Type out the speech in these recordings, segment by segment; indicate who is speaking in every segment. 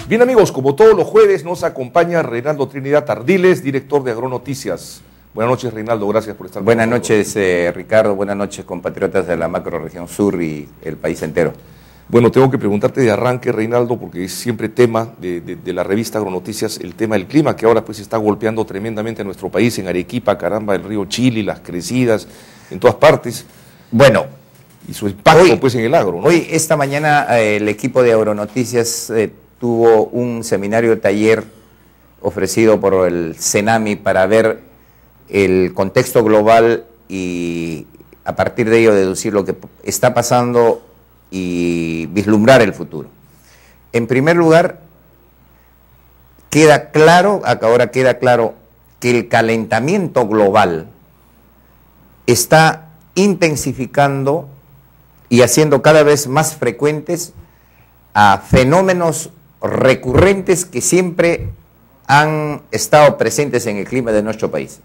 Speaker 1: Bien amigos, como todos los jueves nos acompaña Reinaldo Trinidad Ardiles, director de Agronoticias. Buenas noches, Reinaldo, gracias por estar con nosotros.
Speaker 2: Buenas noches, Ricardo, buenas noches, compatriotas de la macrorregión sur y el país entero.
Speaker 1: Bueno, tengo que preguntarte de arranque, Reinaldo, porque es siempre tema de la revista Agronoticias, el tema del clima, que ahora pues está golpeando tremendamente a nuestro país, en Arequipa, caramba, el río Chili, las crecidas, en todas partes.
Speaker 2: Bueno,
Speaker 1: y su impacto hoy, pues en el agro, ¿no?
Speaker 2: Hoy, esta mañana, el equipo de Agronoticias tuvo un seminario taller ofrecido por el CENAMI para ver el contexto global y a partir de ello deducir lo que está pasando y vislumbrar el futuro. En primer lugar, ahora queda claro que el calentamiento global está intensificando y haciendo cada vez más frecuentes a fenómenos recurrentes que siempre han estado presentes en el clima de nuestro país.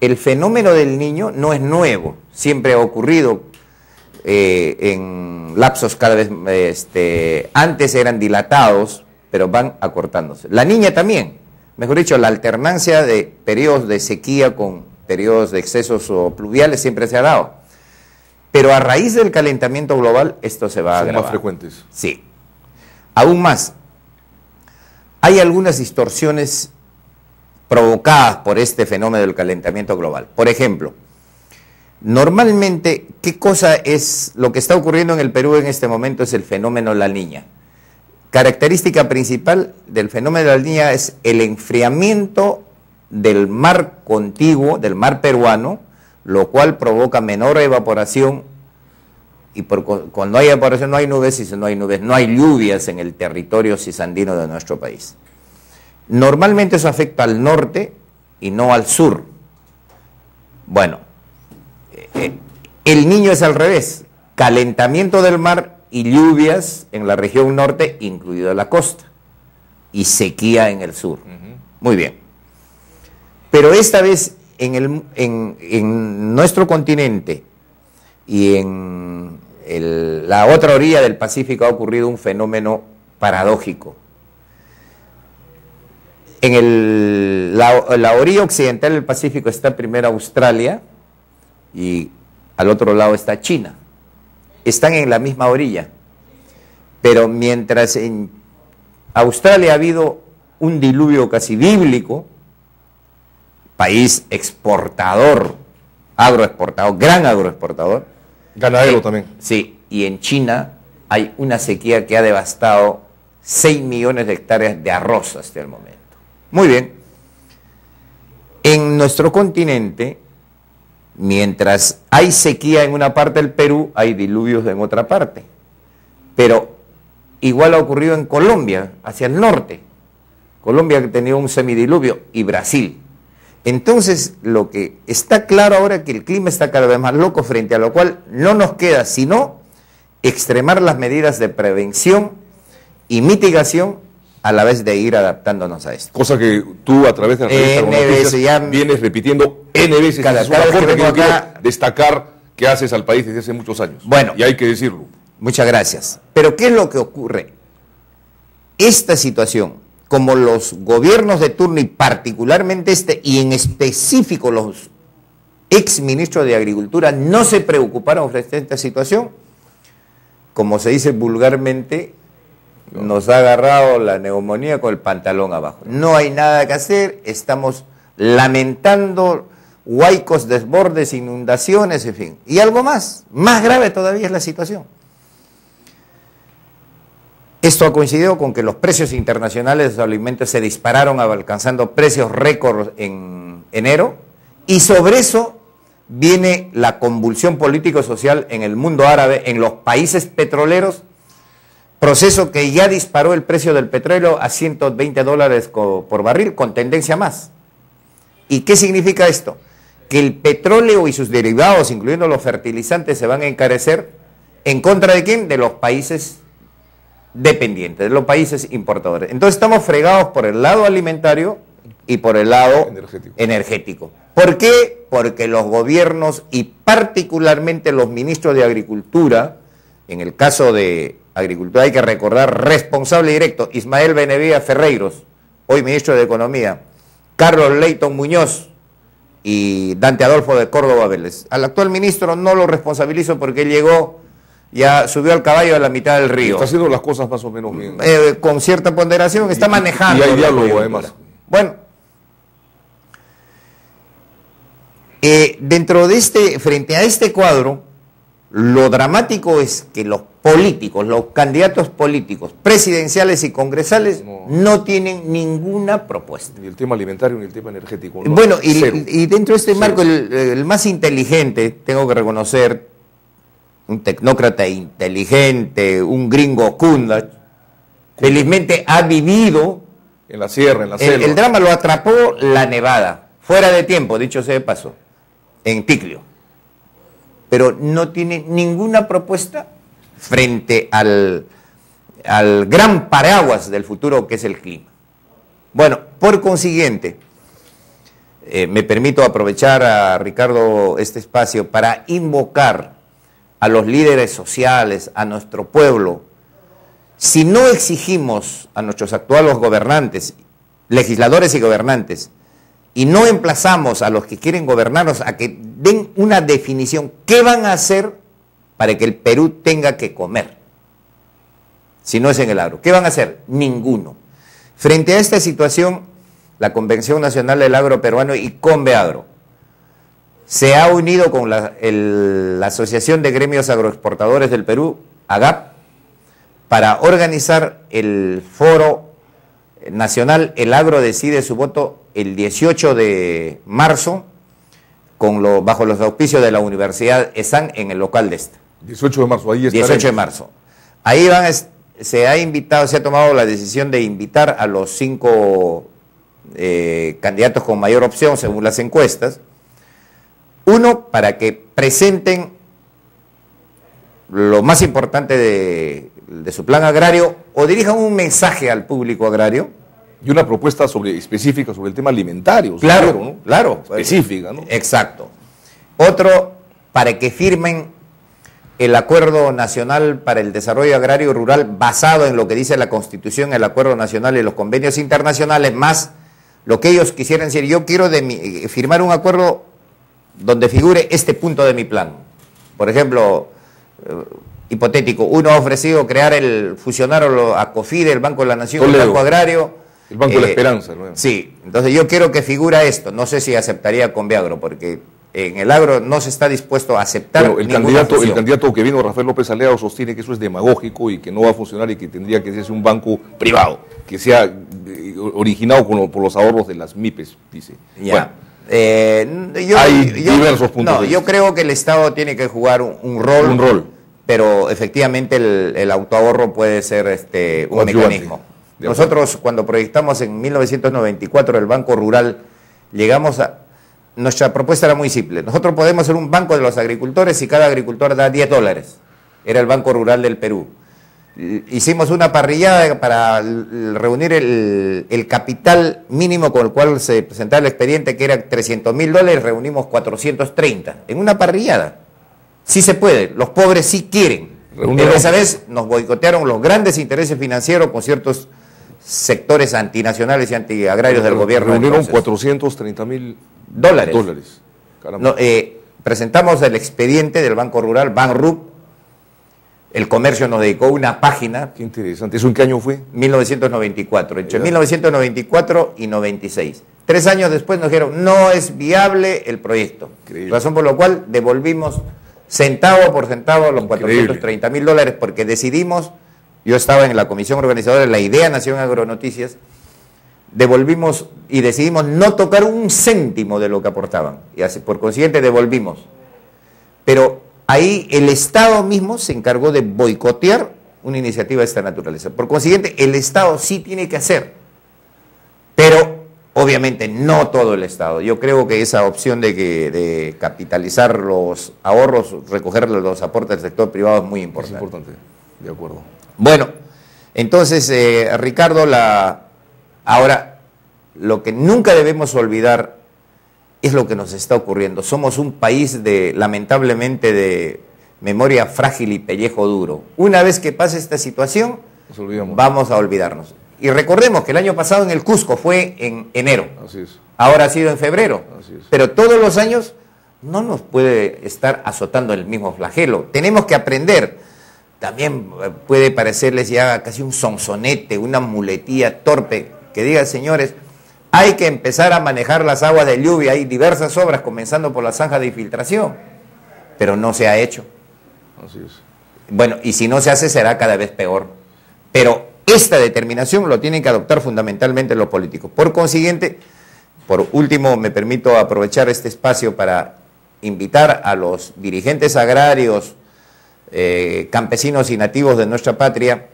Speaker 2: El fenómeno del Niño no es nuevo, siempre ha ocurrido en lapsos cada vez, antes eran dilatados, pero van acortándose. La Niña también, mejor dicho, la alternancia de periodos de sequía con periodos de excesos pluviales siempre se ha dado. Pero a raíz del calentamiento global, esto se va a agravar.
Speaker 1: Son más frecuentes.
Speaker 2: Sí. Aún más, hay algunas distorsiones provocadas por este fenómeno del calentamiento global. Por ejemplo, normalmente, ¿qué cosa es lo que está ocurriendo en el Perú en este momento? Es el fenómeno La Niña. Característica principal del fenómeno de La Niña es el enfriamiento del mar contiguo, del mar peruano, lo cual provoca menor evaporación y cuando hay evaporación no hay nubes, y si no hay nubes no hay lluvias en el territorio cisandino de nuestro país. Normalmente eso afecta al norte y no al sur. Bueno, el Niño es al revés, calentamiento del mar y lluvias en la región norte, incluida la costa, y sequía en el sur. Muy bien. Pero esta vez en nuestro continente y en la otra orilla del Pacífico ha ocurrido un fenómeno paradójico. En la orilla occidental del Pacífico está primero Australia y al otro lado está China. Están en la misma orilla. Pero mientras en Australia ha habido un diluvio casi bíblico, país exportador, agroexportador, gran agroexportador.
Speaker 1: Ganadero también.
Speaker 2: Sí, y en China hay una sequía que ha devastado 6 millones de hectáreas de arroz hasta el momento. Muy bien. En nuestro continente, mientras hay sequía en una parte del Perú, hay diluvios en otra parte. Pero igual ha ocurrido en Colombia, hacia el norte. Colombia que tenía un semidiluvio y Brasil. Entonces, lo que está claro ahora es que el clima está cada vez más loco, frente a lo cual no nos queda sino extremar las medidas de prevención y mitigación a la vez de ir adaptándonos a esto.
Speaker 1: Cosa que tú a través de la revista vienes repitiendo N veces.
Speaker 2: Cada vez que vengo acá,
Speaker 1: quiero destacar que haces al país desde hace muchos años.
Speaker 2: Bueno.
Speaker 1: Y hay que decirlo.
Speaker 2: Muchas gracias. Pero ¿qué es lo que ocurre? Esta situación, como los gobiernos de turno y particularmente y en específico los exministros de Agricultura no se preocuparon frente a esta situación, como se dice vulgarmente, nos ha agarrado la neumonía con el pantalón abajo. No hay nada que hacer, estamos lamentando huaicos, desbordes, inundaciones, en fin. Y algo más grave todavía es la situación. Esto ha coincidido con que los precios internacionales de los alimentos se dispararon alcanzando precios récord en enero y sobre eso viene la convulsión político-social en el mundo árabe, en los países petroleros, proceso que ya disparó el precio del petróleo a $120 por barril con tendencia más. ¿Y qué significa esto? Que el petróleo y sus derivados, incluyendo los fertilizantes, se van a encarecer ¿en contra de quién? De los países dependientes, de los países importadores. Entonces estamos fregados por el lado alimentario y por el lado energético. ¿Por qué? Porque los gobiernos y particularmente los ministros de Agricultura, en el caso de Agricultura. Hay que recordar, responsable directo, Ismael Benevides Ferreiros, hoy ministro de Economía, Carlos Leyton Muñoz y Dante Adolfo de Córdoba Vélez. Al actual ministro no lo responsabilizo porque él llegó, ya subió al caballo a la mitad del río.
Speaker 1: Está haciendo las cosas más o menos bien.
Speaker 2: Con cierta ponderación, está manejando.
Speaker 1: Y hay diálogo, además.
Speaker 2: Bueno, frente a este cuadro, lo dramático es que los políticos, los candidatos políticos, presidenciales y congresales, no tienen ninguna propuesta.
Speaker 1: Ni el tema alimentario ni el tema energético.
Speaker 2: No, bueno, y dentro de este marco, el más inteligente, tengo que reconocer, un tecnócrata inteligente, un gringo Kunda, felizmente ha vivido
Speaker 1: en la sierra, en la selva.
Speaker 2: El drama lo atrapó la nevada, fuera de tiempo, dicho sea de paso, en Ticlio. Pero no tiene ninguna propuesta frente al gran paraguas del futuro que es el clima. Bueno, por consiguiente, me permito aprovechar a Ricardo este espacio para invocar a los líderes sociales, a nuestro pueblo. Si no exigimos a nuestros actuales gobernantes, legisladores y gobernantes, y no emplazamos a los que quieren gobernarnos a que den una definición, ¿qué van a hacer para que el Perú tenga que comer? Si no es en el agro, ¿qué van a hacer? Ninguno. Frente a esta situación, la Convención Nacional del Agro Peruano y Conveagro se ha unido con la Asociación de Gremios Agroexportadores del Perú, AGAP, para organizar el foro nacional El Agro Decide Su Voto el 18 de marzo bajo los auspicios de la Universidad ESAN en el local de esta.
Speaker 1: 18 de marzo, ahí estaremos.
Speaker 2: 18 de marzo. Ahí se ha tomado la decisión de invitar a los 5 candidatos con mayor opción según las encuestas. Uno, para que presenten lo más importante de su plan agrario o dirijan un mensaje al público agrario.
Speaker 1: Y una propuesta específica sobre el tema alimentario.
Speaker 2: Claro,
Speaker 1: seguro, ¿no?
Speaker 2: Claro.
Speaker 1: Específica, ¿no?
Speaker 2: Exacto. Otro, para que firmen el Acuerdo Nacional para el Desarrollo Agrario y Rural basado en lo que dice la Constitución, el Acuerdo Nacional y los convenios internacionales, más lo que ellos quisieran decir. Yo quiero firmar un acuerdo donde figure este punto de mi plan. Por ejemplo, hipotético, uno ha ofrecido fusionar a COFIDE, el Banco de la Nación, el Banco Agrario.
Speaker 1: El Banco de la Esperanza, ¿no?
Speaker 2: Sí, entonces yo quiero que figura esto. No sé si aceptaría Conveagro, porque en el agro no se está dispuesto a aceptar
Speaker 1: el candidato que vino, Rafael López Aleado, sostiene que eso es demagógico y que no va a funcionar y que tendría que ser un banco privado, que sea originado por los ahorros de las MIPES, dice.
Speaker 2: Ya.
Speaker 1: Bueno, hay diversos puntos.
Speaker 2: No, yo creo que el Estado tiene que jugar un rol.
Speaker 1: Un rol.
Speaker 2: Pero efectivamente el autoahorro puede ser un mecanismo. Nosotros cuando proyectamos en 1994 el Banco Rural, nuestra propuesta era muy simple. Nosotros podemos ser un banco de los agricultores y cada agricultor da $10. Era el Banco Rural del Perú. Hicimos una parrillada para reunir el capital mínimo con el cual se presentaba el expediente, que era $300.000, reunimos 430 en una parrillada. Sí se puede, los pobres sí quieren. Pero esa vez nos boicotearon los grandes intereses financieros con ciertos sectores antinacionales y antiagrarios del gobierno.
Speaker 1: Reunieron $430.000.
Speaker 2: No, presentamos el expediente del Banco Rural, Banrup. El comercio nos dedicó una página.
Speaker 1: Qué interesante. ¿Eso en qué año fue?
Speaker 2: 1994, entre 1994 y 96. 3 años después nos dijeron, no es viable el proyecto. Increíble. Razón por la cual devolvimos centavo por centavo los $430.000 porque decidimos, yo estaba en la comisión organizadora de la idea Nación Agronoticias, devolvimos y decidimos no tocar un céntimo de lo que aportaban y así, por consiguiente devolvimos. Pero ahí el Estado mismo se encargó de boicotear una iniciativa de esta naturaleza. Por consiguiente, el Estado sí tiene que hacer, pero obviamente no todo el Estado. Yo creo que esa opción de capitalizar los ahorros, recoger los aportes del sector privado es muy importante.
Speaker 1: Es importante, de acuerdo.
Speaker 2: Bueno, entonces, Ricardo, ahora, lo que nunca debemos olvidar es lo que nos está ocurriendo. Somos un país lamentablemente, de memoria frágil y pellejo duro. Una vez que pase esta situación, vamos a olvidarnos. Y recordemos que el año pasado en el Cusco fue en enero.
Speaker 1: Así es.
Speaker 2: Ahora ha sido en febrero.
Speaker 1: Así es.
Speaker 2: Pero todos los años no nos puede estar azotando el mismo flagelo. Tenemos que aprender. También puede parecerles ya casi un sonsonete, una muletilla torpe, que diga, señores, hay que empezar a manejar las aguas de lluvia. Hay diversas obras, comenzando por la zanja de infiltración, pero no se ha hecho.
Speaker 1: Así es.
Speaker 2: Bueno, y si no se hace será cada vez peor. Pero esta determinación lo tienen que adoptar fundamentalmente los políticos. Por consiguiente, por último, me permito aprovechar este espacio para invitar a los dirigentes agrarios, campesinos y nativos de nuestra patria,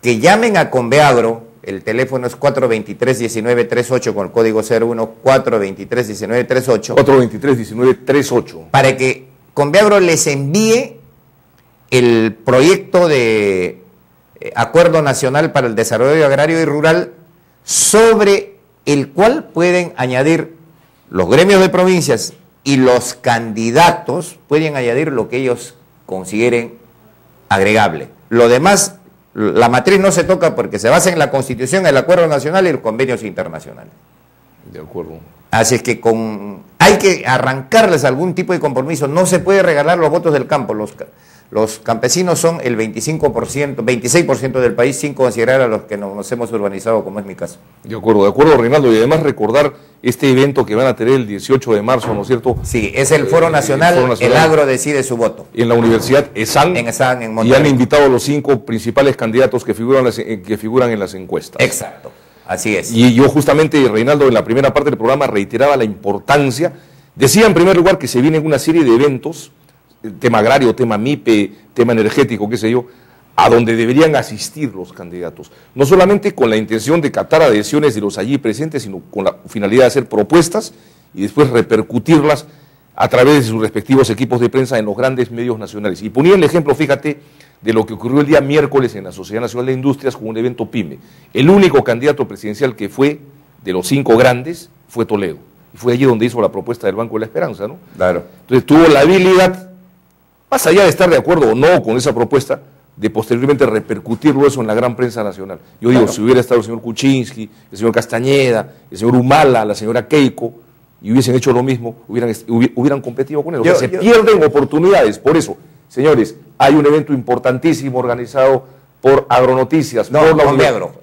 Speaker 2: que llamen a Conveagro. El teléfono es 423-1938 con el código 01 423-1938.
Speaker 1: 423-1938.
Speaker 2: Para que Conveagro les envíe el proyecto de Acuerdo Nacional para el Desarrollo Agrario y Rural, sobre el cual pueden añadir los gremios de provincias y los candidatos, pueden añadir lo que ellos consideren agregable. Lo demás, la matriz no se toca porque se basa en la Constitución, el Acuerdo Nacional y los convenios internacionales.
Speaker 1: De acuerdo.
Speaker 2: Así es que hay que arrancarles algún tipo de compromiso. No se puede regalar los votos del campo. Los campesinos son el 25%, 26% del país, sin considerar a los que nos hemos urbanizado, como es mi caso.
Speaker 1: De acuerdo, Reinaldo. Y además recordar este evento que van a tener el 18 de marzo, ¿no es cierto?
Speaker 2: Sí, es el Foro Nacional, el agro decide su voto.
Speaker 1: En la Universidad ESAN.
Speaker 2: En ESAN, en
Speaker 1: Monterrey. Y han invitado a los 5 principales candidatos que figuran en las encuestas.
Speaker 2: Exacto, así es.
Speaker 1: Y yo justamente, Reinaldo, en la primera parte del programa reiteraba la importancia. Decía en primer lugar que se vienen una serie de eventos, tema agrario, tema MIPE, tema energético, qué sé yo, a donde deberían asistir los candidatos. No solamente con la intención de captar adhesiones de los allí presentes, sino con la finalidad de hacer propuestas y después repercutirlas a través de sus respectivos equipos de prensa en los grandes medios nacionales. Y ponía el ejemplo, fíjate, de lo que ocurrió el día miércoles en la Sociedad Nacional de Industrias con un evento PYME. El único candidato presidencial que fue, de los 5 grandes, fue Toledo. Y fue allí donde hizo la propuesta del Banco de la Esperanza, ¿no?
Speaker 2: Claro.
Speaker 1: Entonces tuvo la habilidad, más allá de estar de acuerdo o no con esa propuesta, de posteriormente repercutirlo eso en la gran prensa nacional. Yo digo, si hubiera estado el señor Kuczynski, el señor Castañeda, el señor Humala, la señora Keiko, y hubiesen hecho lo mismo, hubieran competido con él. Se pierden oportunidades. Por eso, señores, hay un evento importantísimo organizado por Agronoticias.
Speaker 2: No,
Speaker 1: por
Speaker 2: Conveagro.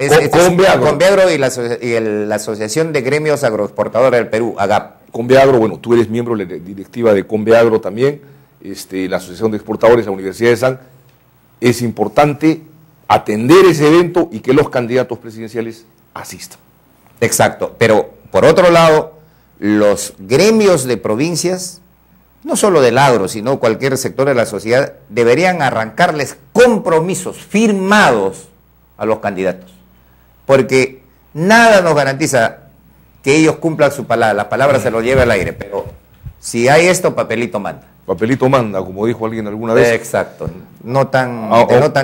Speaker 2: Conveagro y la Asociación de Gremios Agroexportadores del Perú, AGAP.
Speaker 1: Conveagro, bueno, tú eres miembro de la directiva de Conveagro también. La Asociación de Exportadores, la Universidad de San, es importante atender ese evento y que los candidatos presidenciales asistan.
Speaker 2: Exacto, pero por otro lado, los gremios de provincias, no solo del agro, sino cualquier sector de la sociedad, deberían arrancarles compromisos firmados a los candidatos, porque nada nos garantiza que ellos cumplan su palabra, la palabra se lo lleva al aire, pero si hay esto, papelito manda.
Speaker 1: Papelito manda, como dijo alguien alguna vez.
Speaker 2: Exacto, no tan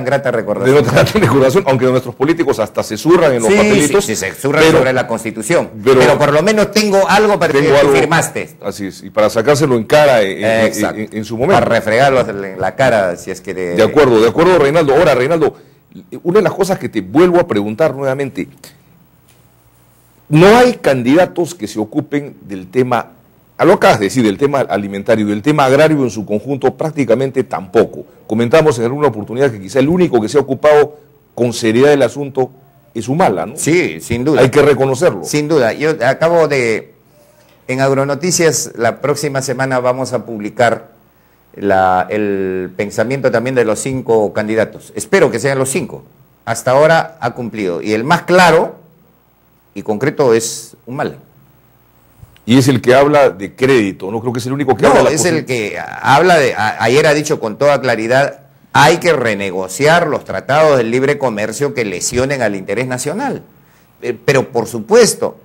Speaker 2: grata recordación.
Speaker 1: De no tan grata recordación, aunque nuestros políticos hasta se zurran en los papelitos.
Speaker 2: Sí, se zurran sobre la Constitución, pero por lo menos tengo algo para que firmaste.
Speaker 1: Así es, y para sacárselo en cara en su momento.
Speaker 2: Para refregarlo en la cara, si es que...
Speaker 1: De acuerdo, Reinaldo. Ahora, Reinaldo, una de las cosas que te vuelvo a preguntar nuevamente, no hay candidatos que se ocupen del tema, lo acabas de decir, del tema alimentario, del tema agrario en su conjunto, prácticamente tampoco. Comentamos en alguna oportunidad que quizá el único que se ha ocupado con seriedad del asunto es Humala, ¿no?
Speaker 2: Sí, sin duda.
Speaker 1: Hay que reconocerlo.
Speaker 2: Sin duda. Yo acabo de... En Agronoticias, la próxima semana vamos a publicar el pensamiento también de los 5 candidatos. Espero que sean los 5. Hasta ahora ha cumplido. Y el más claro y concreto es Humala.
Speaker 1: Y es el que habla de crédito, no creo que es el único que habla de la
Speaker 2: el que habla de... Ayer ha dicho con toda claridad, hay que renegociar los tratados del libre comercio que lesionen al interés nacional. Pero por supuesto,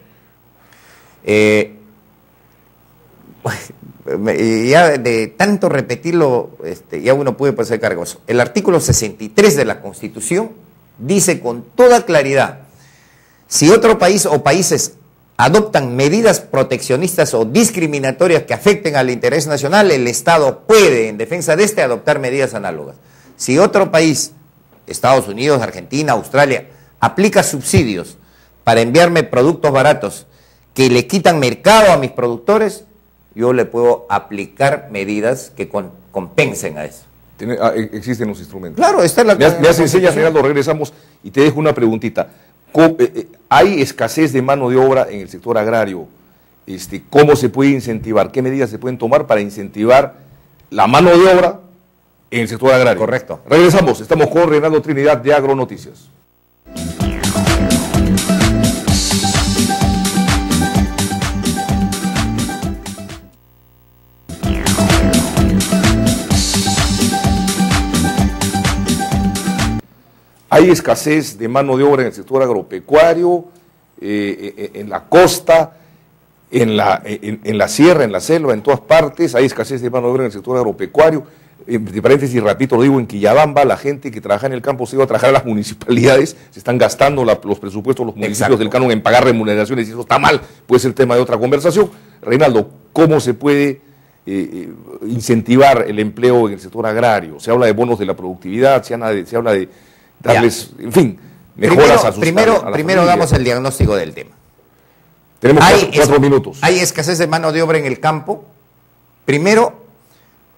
Speaker 2: ya de tanto repetirlo, ya uno puede pasar cargoso. El artículo 63 de la Constitución dice con toda claridad, si otro país o países adoptan medidas proteccionistas o discriminatorias que afecten al interés nacional, el Estado puede, en defensa de este, adoptar medidas análogas. Si otro país, Estados Unidos, Argentina, Australia, aplica subsidios para enviarme productos baratos que le quitan mercado a mis productores, yo le puedo aplicar medidas que compensen a eso.
Speaker 1: Existen los instrumentos.
Speaker 2: Claro, está la...
Speaker 1: Me hace enseñas, Reinaldo, regresamos y te dejo una preguntita. ¿Hay escasez de mano de obra en el sector agrario? ¿Cómo se puede incentivar? ¿Qué medidas se pueden tomar para incentivar la mano de obra en el sector agrario?
Speaker 2: Correcto.
Speaker 1: Regresamos, estamos con Reinaldo Trinidad de Agronoticias. Hay escasez de mano de obra en el sector agropecuario, en la costa, en la sierra, en la selva, en todas partes. Hay escasez de mano de obra en el sector agropecuario. De paréntesis, repito, lo digo, en Quillabamba la gente que trabaja en el campo se iba a trabajar a las municipalidades, se están gastando los presupuestos, los municipios
Speaker 2: Exacto.
Speaker 1: del canon en pagar remuneraciones y eso está mal, puede ser tema de otra conversación. Reinaldo, ¿cómo se puede incentivar el empleo en el sector agrario? Se habla de bonos de la productividad, se habla de darles, en fin, mejoras a sus
Speaker 2: Primero
Speaker 1: familia.
Speaker 2: damos el diagnóstico del tema.
Speaker 1: Tenemos cuatro minutos.
Speaker 2: Hay escasez de mano de obra en el campo, primero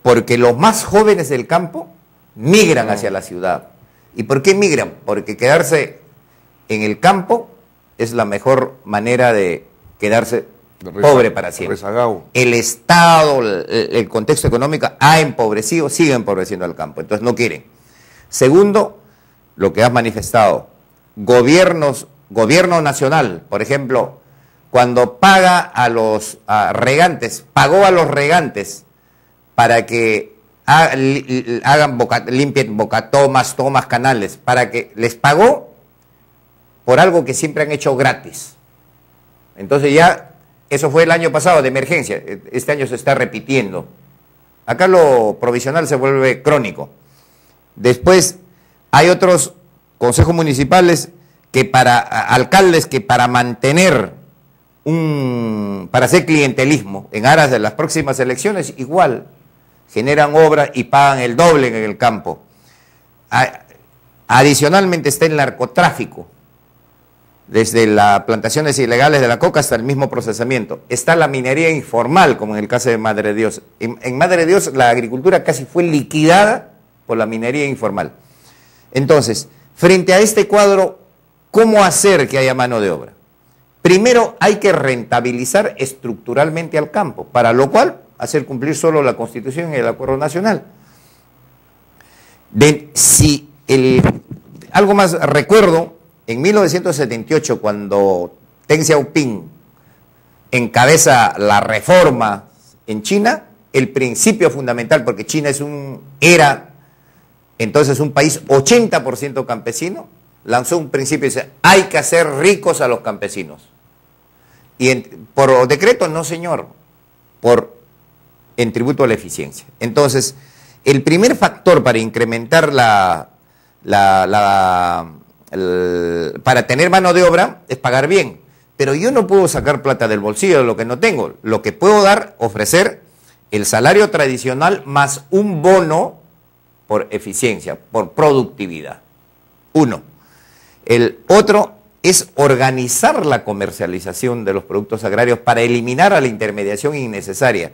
Speaker 2: porque los más jóvenes del campo migran hacia la ciudad. ¿Y por qué migran? Porque quedarse en el campo es la mejor manera de quedarse pobre para siempre.
Speaker 1: Rezagado.
Speaker 2: El Estado, el contexto económico ha empobrecido, sigue empobreciendo al campo, entonces no quieren. Segundo, lo que has manifestado, gobierno nacional, por ejemplo, cuando paga a los regantes, pagó a los regantes para que limpien bocatomas, tomas, canales, para que les pagó por algo que siempre han hecho gratis. Entonces ya, eso fue el año pasado de emergencia, este año se está repitiendo. Acá lo provisional se vuelve crónico. Después hay otros consejos municipales alcaldes que para mantener para hacer clientelismo en aras de las próximas elecciones, igual generan obras y pagan el doble en el campo. Adicionalmente está el narcotráfico, desde las plantaciones ilegales de la coca hasta el mismo procesamiento. Está la minería informal, como en el caso de Madre de Dios. En Madre de Dios la agricultura casi fue liquidada por la minería informal. Entonces, frente a este cuadro, ¿cómo hacer que haya mano de obra? Primero hay que rentabilizar estructuralmente al campo, para lo cual hacer cumplir solo la Constitución y el Acuerdo Nacional. Algo más, recuerdo, en 1978, cuando Deng Xiaoping encabeza la reforma en China, el principio fundamental, porque China era entonces un país 80% campesino, lanzó un principio y dice, hay que hacer ricos a los campesinos. Y por decreto, no señor, en tributo a la eficiencia. Entonces, el primer factor para incrementar para tener mano de obra es pagar bien. Pero yo no puedo sacar plata del bolsillo de lo que no tengo. Lo que puedo ofrecer el salario tradicional más un bono por eficiencia, por productividad. Uno. El otro es organizar la comercialización de los productos agrarios para eliminar a la intermediación innecesaria.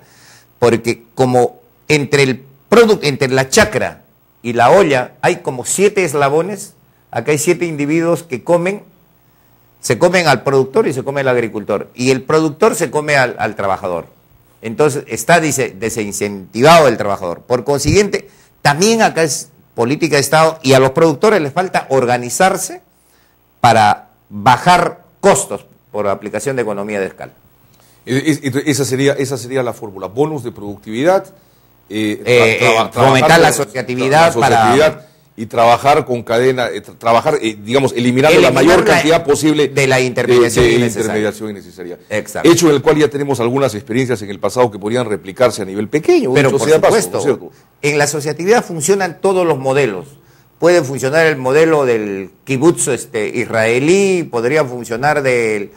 Speaker 2: Porque como entre la chacra y la olla hay como 7 eslabones, acá hay 7 individuos que se comen al productor y se come al agricultor. Y el productor se come al trabajador. Entonces está desincentivado el trabajador. Por consiguiente, también acá es política de Estado y a los productores les falta organizarse para bajar costos por aplicación de economía de escala.
Speaker 1: Esa sería la fórmula, bonos de productividad,
Speaker 2: fomentar la asociatividad
Speaker 1: y trabajar con cadena, digamos, eliminando la mayor cantidad posible
Speaker 2: de la intermediación
Speaker 1: innecesaria.
Speaker 2: Exacto.
Speaker 1: Hecho en el cual ya tenemos algunas experiencias en el pasado que podrían replicarse a nivel pequeño.
Speaker 2: Pero por supuesto, ¿cierto? En la asociatividad funcionan todos los modelos. Puede funcionar el modelo del kibutz israelí, podría funcionar del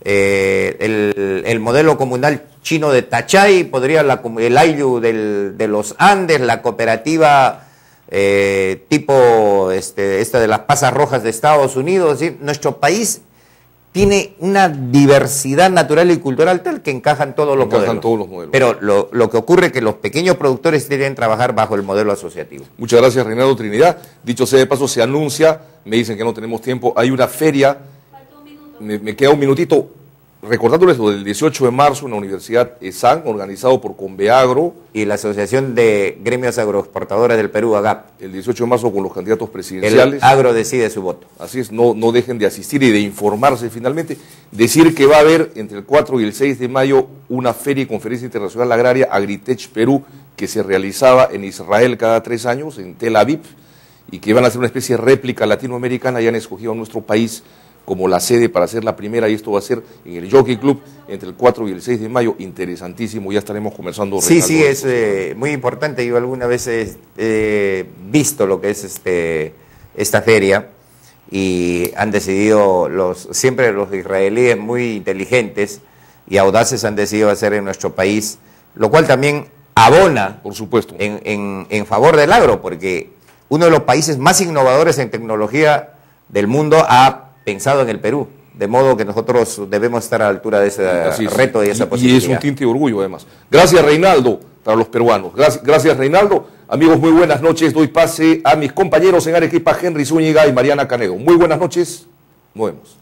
Speaker 2: el modelo comunal chino de Tachay, podría el Ayllu de los Andes, la cooperativa tipo esta de las pasas rojas de Estados Unidos. ¿Sí? Nuestro país tiene una diversidad natural y cultural tal que encajan todos los modelos. Pero lo que ocurre es que los pequeños productores deben trabajar bajo el modelo asociativo.
Speaker 1: Muchas gracias, Reinaldo Trinidad. Dicho sea de paso, se anuncia, me dicen que no tenemos tiempo, hay una feria, me queda un minutito, recordándoles lo del 18 de marzo en la Universidad ESAN, organizado por Conveagro
Speaker 2: y la Asociación de Gremios Agroexportadores del Perú, AGAP.
Speaker 1: El 18 de marzo con los candidatos presidenciales.
Speaker 2: El agro decide su voto.
Speaker 1: Así es, no dejen de asistir y de informarse finalmente. Decir que va a haber entre el 4 y el 6 de mayo una feria y conferencia internacional agraria Agritech Perú que se realizaba en Israel cada 3 años, en Tel Aviv, y que van a hacer una especie de réplica latinoamericana y han escogido a nuestro país como la sede para hacer la primera, y esto va a ser en el Jockey Club entre el 4 y el 6 de mayo, interesantísimo, ya estaremos conversando.
Speaker 2: Sí, sí, es muy importante, yo alguna vez he visto lo que es esta feria, y han decidido, siempre los israelíes muy inteligentes y audaces han decidido hacer en nuestro país, lo cual también abona,
Speaker 1: por supuesto,
Speaker 2: en favor del agro, porque uno de los países más innovadores en tecnología del mundo ha pensado en el Perú, de modo que nosotros debemos estar a la altura de ese reto y esa posibilidad.
Speaker 1: Y es un tinte de orgullo, además. Gracias, Reinaldo, para los peruanos. Gracias, Reinaldo. Amigos, muy buenas noches. Doy pase a mis compañeros en Arequipa, Henry Zúñiga y Mariana Canedo. Muy buenas noches. Nos vemos.